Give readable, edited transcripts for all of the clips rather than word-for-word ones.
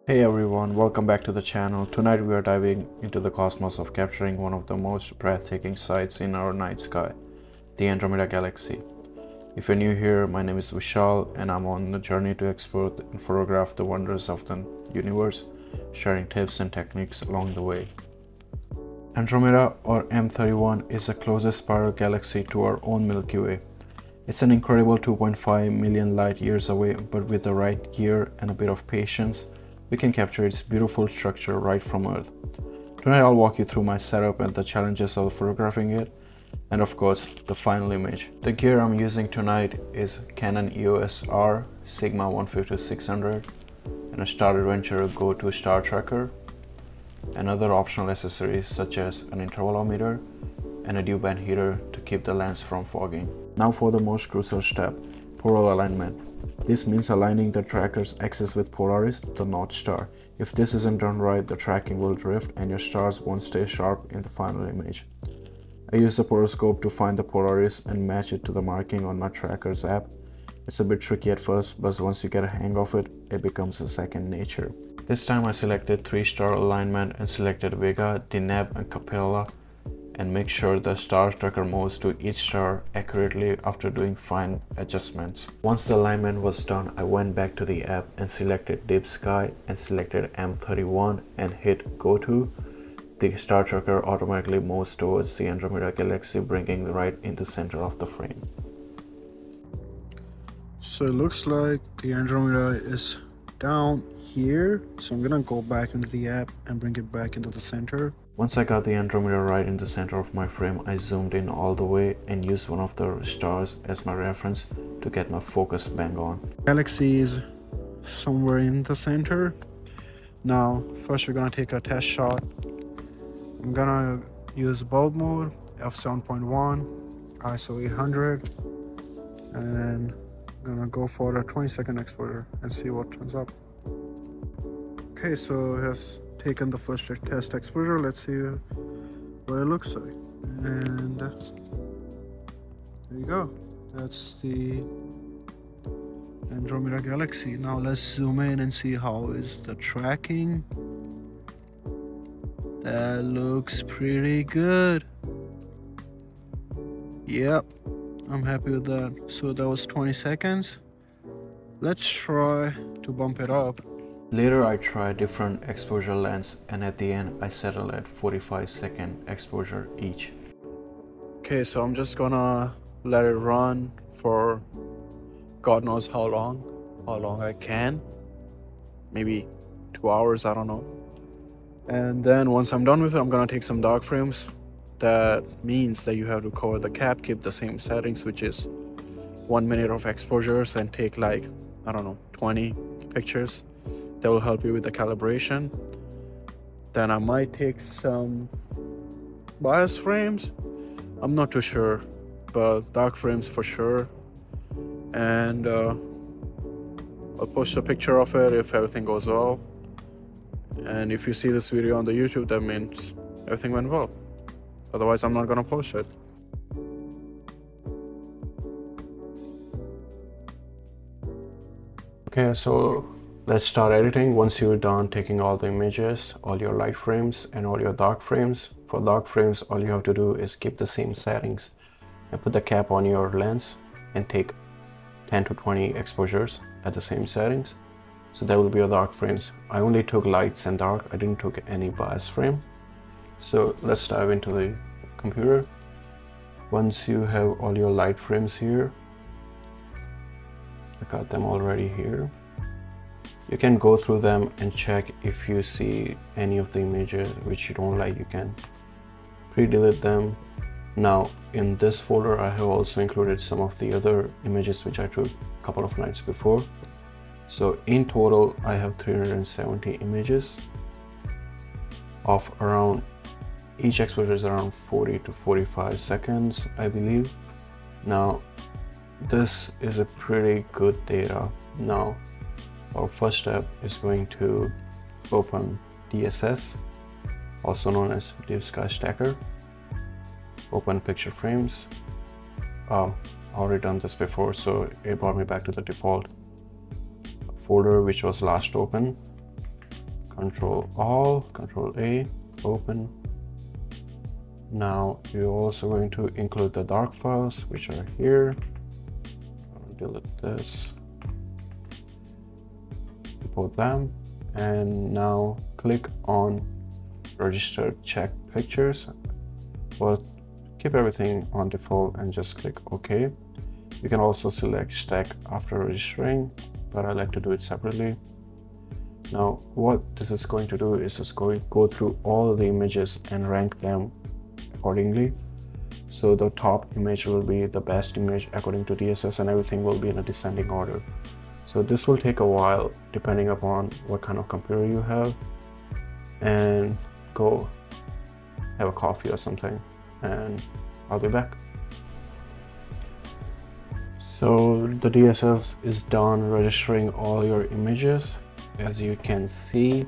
Hey everyone, welcome back to the channel. Tonight we are diving into the cosmos of capturing one of the most breathtaking sights in our night sky, the Andromeda Galaxy. If you're new here, my name is Vishal and I'm on the journey to explore and photograph the wonders of the universe, sharing tips and techniques along the way. Andromeda, or M31, is the closest spiral galaxy to our own Milky Way. It's an incredible 2.5 million light years away, but with the right gear and a bit of patience, we can capture its beautiful structure right from Earth. Tonight I'll walk you through my setup and the challenges of photographing it, and of course, the final image. The gear I'm using tonight is Canon EOS R Sigma 150-600 and a Star Adventure Go-To Star Tracker, and other optional accessories such as an intervalometer and a dew band heater to keep the lens from fogging. Now for the most crucial step, polar alignment. This means aligning the tracker's axis with Polaris, the North Star. If this isn't done right, the tracking will drift and your stars won't stay sharp in the final image. I use the polariscope to find the Polaris and match it to the marking on my tracker's app. It's a bit tricky at first, but once you get a hang of it, it becomes a second nature. This time I selected 3-star alignment and selected Vega, Deneb and Capella, and make sure the star tracker moves to each star accurately after doing fine adjustments. Once the alignment was done, I went back to the app and selected Deep Sky and selected M31 and hit Go To. The star tracker automatically moves towards the Andromeda Galaxy, bringing right in the center of the frame. So it looks like the Andromeda is down here. So I'm gonna go back into the app and bring it back into the center. Once I got the Andromeda right in the center of my frame, I zoomed in all the way and used one of the stars as my reference to get my focus bang on. Galaxy is somewhere in the center. Now, first we're gonna take a test shot. I'm gonna use bulb mode, f7.1, ISO 800, and I'm gonna go for a 20-second exposure and see what turns up. Okay, so it has taken the first test exposure. Let's see what it looks like. And there you go. That's the Andromeda Galaxy. Now let's zoom in and see how is the tracking. That looks pretty good. Yep, I'm happy with that. So that was 20 seconds. Let's try to bump it up. Later I tried different exposure lengths and at the end I settled at 45-second exposure each. Okay, so I'm just gonna let it run for God knows how long I can. Maybe 2 hours, I don't know. And then once I'm done with it, I'm gonna take some dark frames. That means that you have to cover the cap, keep the same settings, which is 1 minute of exposures, and take like, I don't know, 20 pictures. That will help you with the calibration. Then I might take some bias frames. I'm not too sure, but dark frames for sure. And I'll post a picture of it if everything goes well. And if you see this video on the YouTube, that means everything went well. Otherwise, I'm not gonna post it. Okay, so let's start editing. Once you're done taking all the images, all your light frames and all your dark frames, for dark frames all you have to do is keep the same settings and put the cap on your lens and take 10 to 20 exposures at the same settings. So that will be your dark frames. I only took lights and dark, I didn't take any bias frame. So let's dive into the computer. Once you have all your light frames here, I got them already here. You can go through them and check if you see any of the images which you don't like, you can pre-delete them. Now in this folder I have also included some of the other images which I took a couple of nights before. So in total I have 370 images of around, each exposure is around 40 to 45 seconds, I believe. Now this is a pretty good data. Now our first step is going to open DSS, also known as DeepSkyStacker. Open picture frames. I've already done this before, so it brought me back to the default folder which was last open. Control All, Control A, open. Now you're also going to include the dark files, which are here. I'll delete this, import them, and now click on register check pictures, but keep everything on default and just click OK. You can also select stack after registering, but I like to do it separately. Now what this is going to do is just go through all the images and rank them accordingly. So the top image will be the best image according to DSS, and everything will be in a descending order. So this will take a while depending upon what kind of computer you have, and go have a coffee or something and I'll be back. So the DSS is done registering all your images. As you can see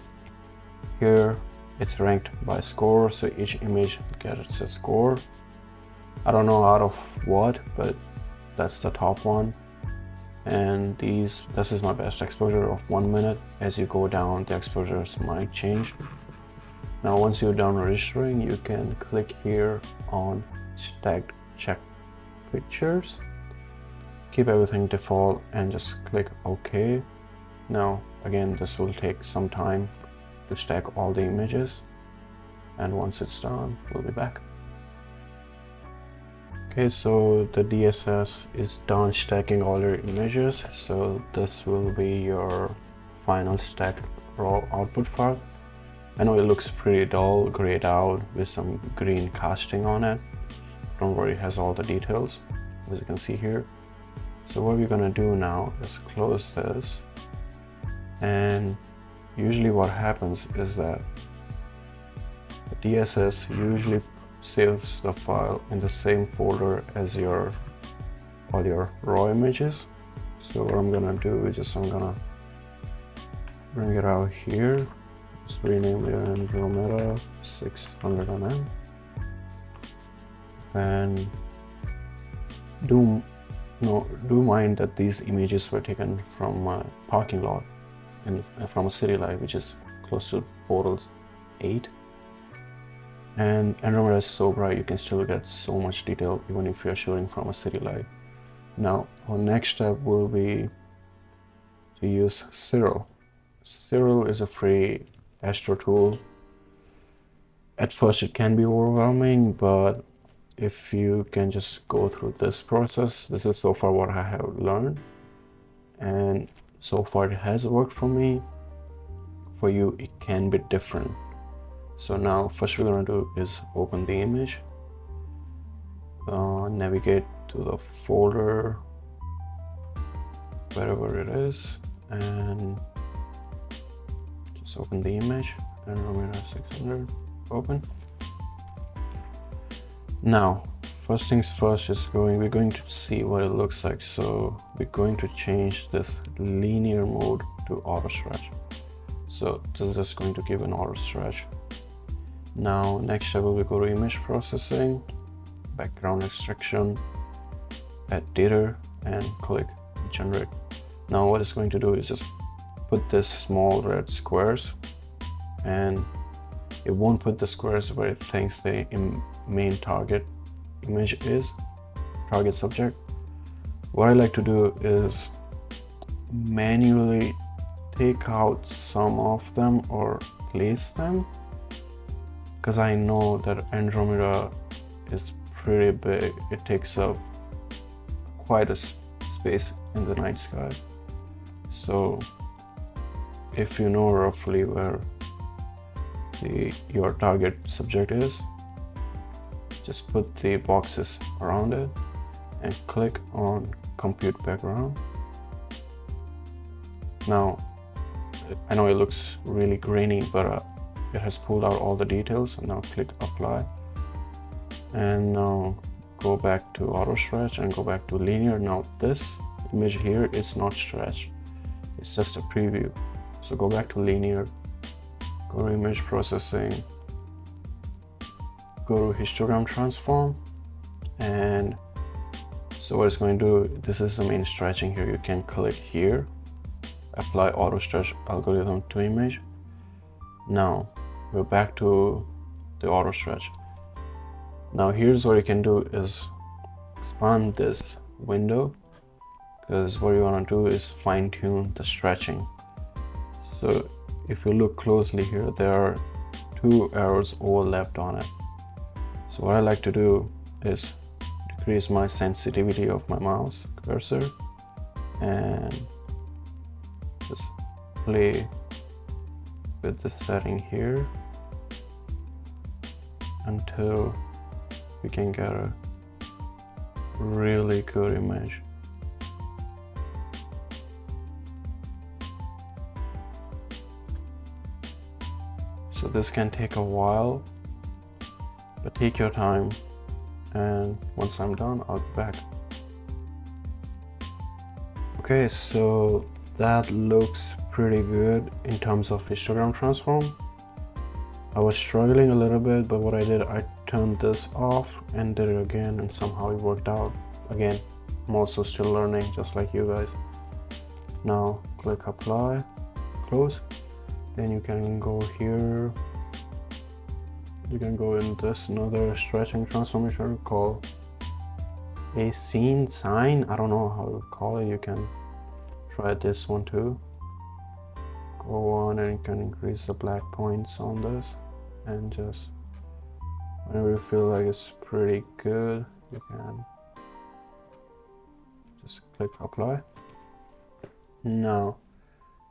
here, it's ranked by score, so each image gets a score. I don't know out of what, but that's the top one. And this is my best exposure of 1 minute. As you go down, the exposures might change. Now once you're done registering, you can click here on stacked check pictures, keep everything default and just click OK. Now again, this will take some time to stack all the images, and once it's done, we'll be back. Okay, so the DSS is done stacking all your images, so this will be your final stacked raw output file. I know it looks pretty dull, grayed out with some green casting on it. Don't worry, it has all the details, as you can see here. So what we're gonna do now is close this, and usually what happens is that the DSS usually saves the file in the same folder as all your raw images. So what I'm gonna do is just I'm gonna bring it out here, just rename it Andromeda 600mm, and do mind that these images were taken from a parking lot from a city light, which is close to portal 8. And Andromeda is so bright you can still get so much detail even if you're shooting from a city light. Now our next step will be to use Siril. Siril is a free Astro tool. At first it can be overwhelming, but if you can just go through this process, this is so far what I have learned, and so far it has worked for me. For you it can be different. So now first we're going to do is open the image, navigate to the folder wherever it is, and just open the image, Andromeda 600, open. Now first things first is we're going to see what it looks like. So we're going to change this linear mode to auto stretch. So this is just going to give an auto stretch. Now next step will be go to image processing, background extraction, add data, and click generate. Now what it's going to do is just put this small red squares, and it won't put the squares where it thinks the main target image is, target subject. What I like to do is manually take out some of them or place them, because I know that Andromeda is pretty big. It takes up quite a space in the night sky. So if you know roughly where your target subject is, just put the boxes around it and click on compute background. Now I know it looks really grainy, but it has pulled out all the details. And now click apply, and now go back to auto stretch and go back to linear. Now this image here is not stretched, it's just a preview. So go back to linear, go to image processing, go to histogram transform, and so what it's going to do, this is the main stretching here. You can click here, apply auto stretch algorithm to image, Now we're back to the auto stretch. Now here's what you can do is expand this window, because what you want to do is fine tune the stretching. So if you look closely here, there are two arrows overlapped on it. So what I like to do is decrease my sensitivity of my mouse cursor and just play with the setting here until we can get a really good image. So this can take a while, but take your time, and once I'm done, I'll be back. Okay, so that looks pretty good in terms of histogram transform. I was struggling a little bit, but what I did, I turned this off and did it again, and somehow it worked out. Again, I'm also still learning, just like you guys. Now click apply, close. Then you can go here. You can go in this another stretching transformation called a scene sign. I don't know how to call it. You can try this one too. Go on and you can increase the black points on this, and just whenever you feel like it's pretty good, you can just click apply. Now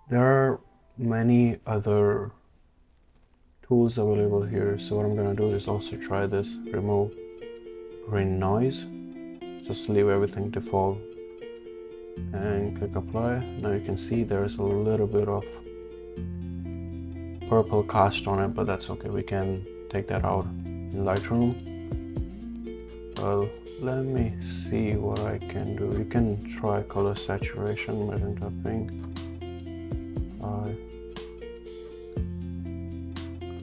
there are many other tools available here, so what I'm gonna do is also try this remove green noise. Just leave everything default and click apply. Now you can see there's a little bit of purple cast on it, but that's okay, we can take that out in Lightroom. Well, let me see what I can do. You can try color saturation, magenta pink.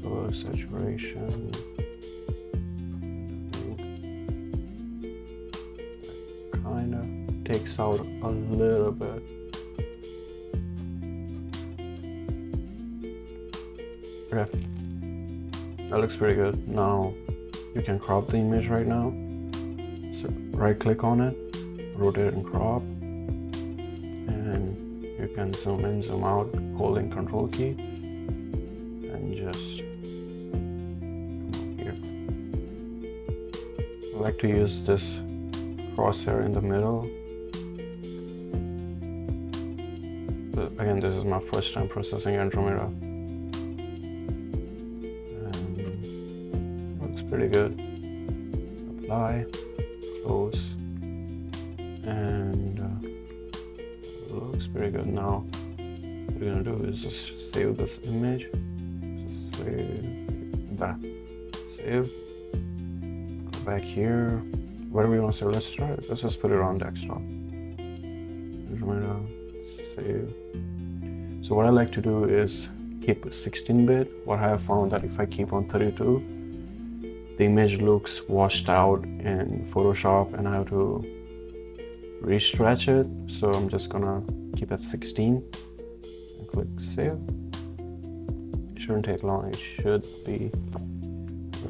Color saturation. Kind of takes out a little bit. Okay, that looks pretty good. Now you can crop the image right now. So right click on it, rotate and crop, and you can zoom in, zoom out, holding Control key, and just come here. I like to use this crosshair in the middle. But again, this is my first time processing Andromeda. And looks pretty good. Apply, close, and looks pretty good. Now what we're gonna do is just save this image. Just save that. Save. Go back here. Where do we want to save? Let's try it. Let's just put it on desktop. Save. So what I like to do is keep 16-bit. What I have found that if I keep on 32, the image looks washed out in Photoshop and I have to re-stretch it. So I'm just gonna keep at 16 and click save. It shouldn't take long, it should be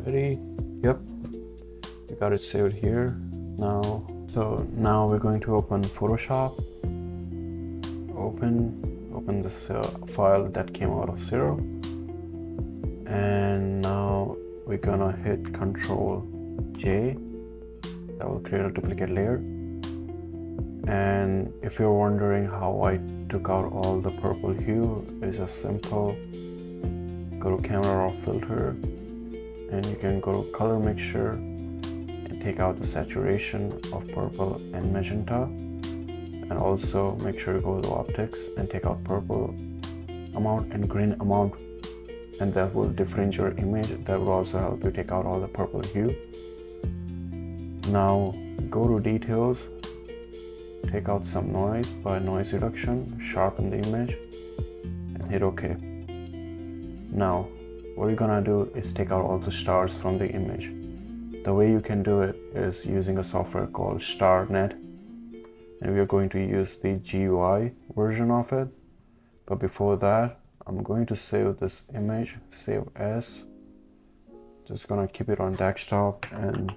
ready. Yep, we got it saved here. Now we're going to open Photoshop. Open this file that came out of Siril, and now we're gonna hit Control J. That will create a duplicate layer. And if you're wondering how I took out all the purple hue, it's just simple. Go to camera raw filter, and you can go to color mixture and take out the saturation of purple and magenta. And also make sure you go to optics and take out purple amount and green amount, and that will differentiate your image. That will also help you take out all the purple hue. Now go to details, take out some noise by noise reduction, sharpen the image, and hit OK. Now what you're gonna do is take out all the stars from the image. The way you can do it is using a software called StarNet, and we are going to use the GUI version of it. But before that, I'm going to save this image, save as. Just gonna keep it on desktop and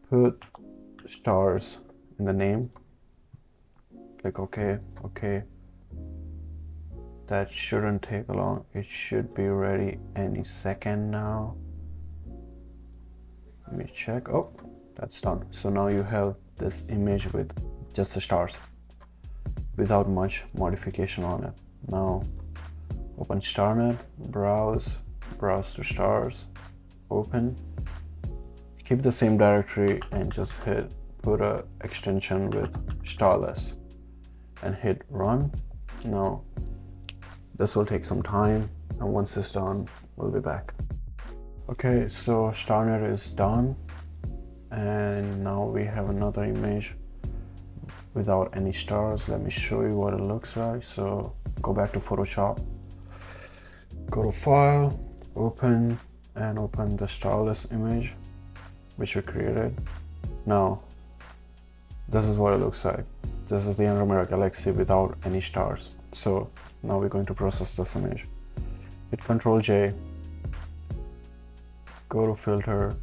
put stars in the name. Click OK, OK. That shouldn't take long. It should be ready any second now. Let me check. Oh, that's done. So now you have this image with just the stars without much modification on it. Now open StarNet, browse to stars, open, keep the same directory and just put a extension with starless and hit run. Now this will take some time, and once it's done, we'll be back. Okay, so StarNet is done, and now we have another image without any stars. Let me show you what it looks like. So go back to Photoshop, go to File, open, and open the starless image which we created. Now this is what it looks like. This is the Andromeda Galaxy without any stars. So now we're going to process this image. Hit Ctrl J, go to filter,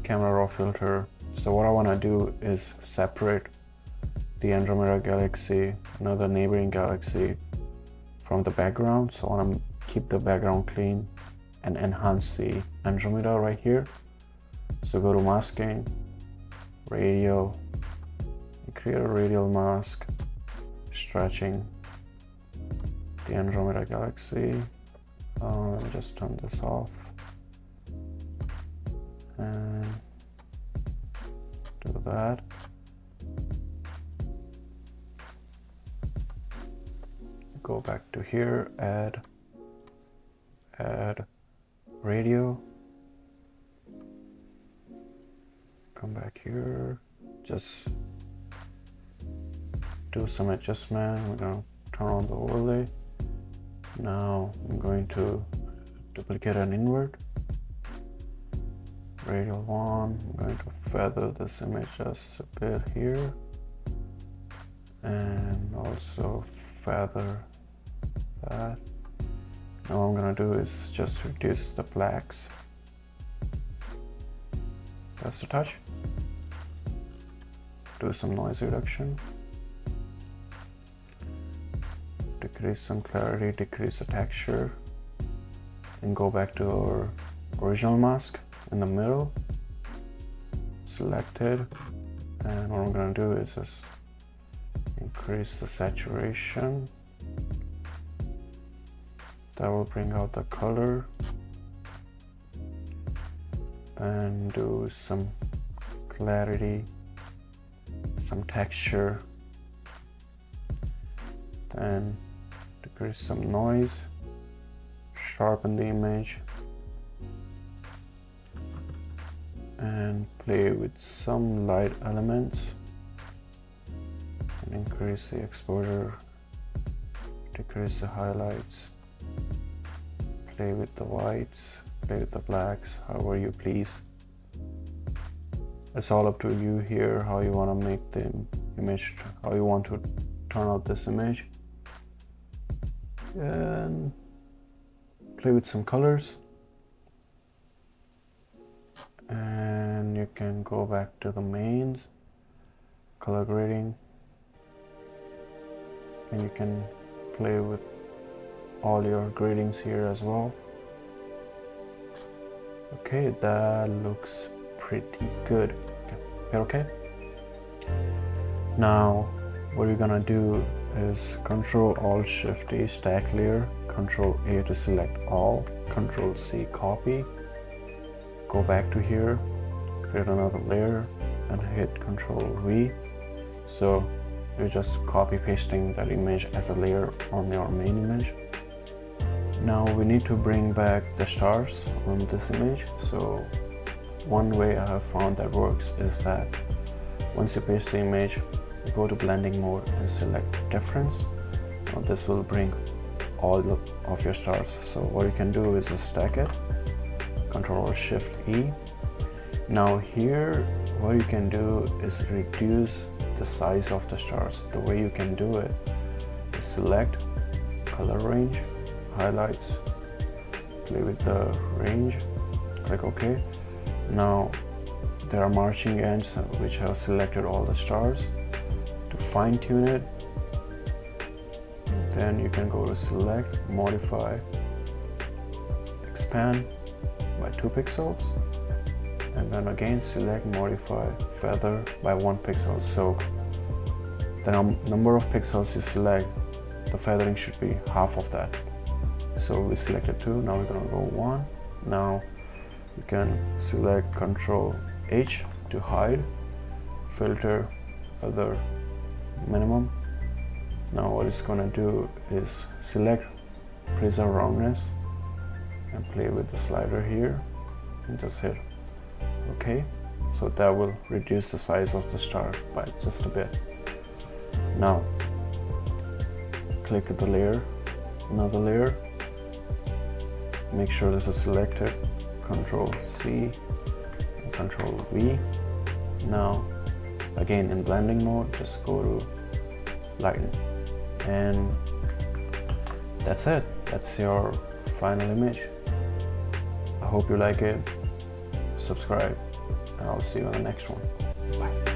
camera raw filter. So what I want to do is separate the Andromeda Galaxy, another neighboring galaxy, from the background. So I want to keep the background clean and enhance the Andromeda right here. So go to masking, radial, create a radial mask, stretching the Andromeda Galaxy. Let me just turn this off and do that. Go back to here, add radio, come back here, just do some adjustment. We're going to turn on the overlay. Now I'm going to duplicate and invert. Radial 1, I'm going to feather this image just a bit here, and also feather that. Now what I'm going to do is just reduce the blacks. That's the touch. Do some noise reduction. Decrease some clarity, decrease the texture, and go back to our original mask in the middle. Select it, and what I'm going to do is just increase the saturation. That will bring out the color, and do some clarity, some texture, then decrease some noise, sharpen the image, and play with some light elements, and increase the exposure, decrease the highlights, play with the whites, play with the blacks, however you please. It's all up to you here how you want to make the image, how you want to turn out this image. And play with some colors, and you can go back to the mains, color grading, and you can play with all your gradings here as well. Okay, that looks pretty good. Okay. Now what you're gonna do is Ctrl-Alt-Shift-A, stack layer, Ctrl-A to select all, Ctrl-C, copy, go back to here, create another layer, and hit Ctrl-V. So you're just copy pasting that image as a layer on your main image. Now we need to bring back the stars on this image. So one way I have found that works is that once you paste the image, go to blending mode and select difference. Now this will bring all of your stars. So what you can do is just stack it, Ctrl-Shift-E. Now here what you can do is reduce the size of the stars. The way you can do it is select, color range, highlights, play with the range, click OK. Now there are marching ends which have selected all the stars. To fine tune it, then you can go to select, modify, expand by 2 pixels, and then again select, modify, feather by 1 pixel. So the number of pixels you select, the feathering should be half of that. So we selected 2, now we're gonna go 1. Now you can select Control H to hide, filter other minimum. Now what it's gonna do is select preserve roundness and play with the slider here and just hit OK. So that will reduce the size of the star by just a bit. Now click the layer, another layer, make sure this is selected, Control C and Control V. Now again in blending mode, just go to lighten, and that's it. That's your final image. I hope you like it. Subscribe, and I'll see you on the next one. Bye.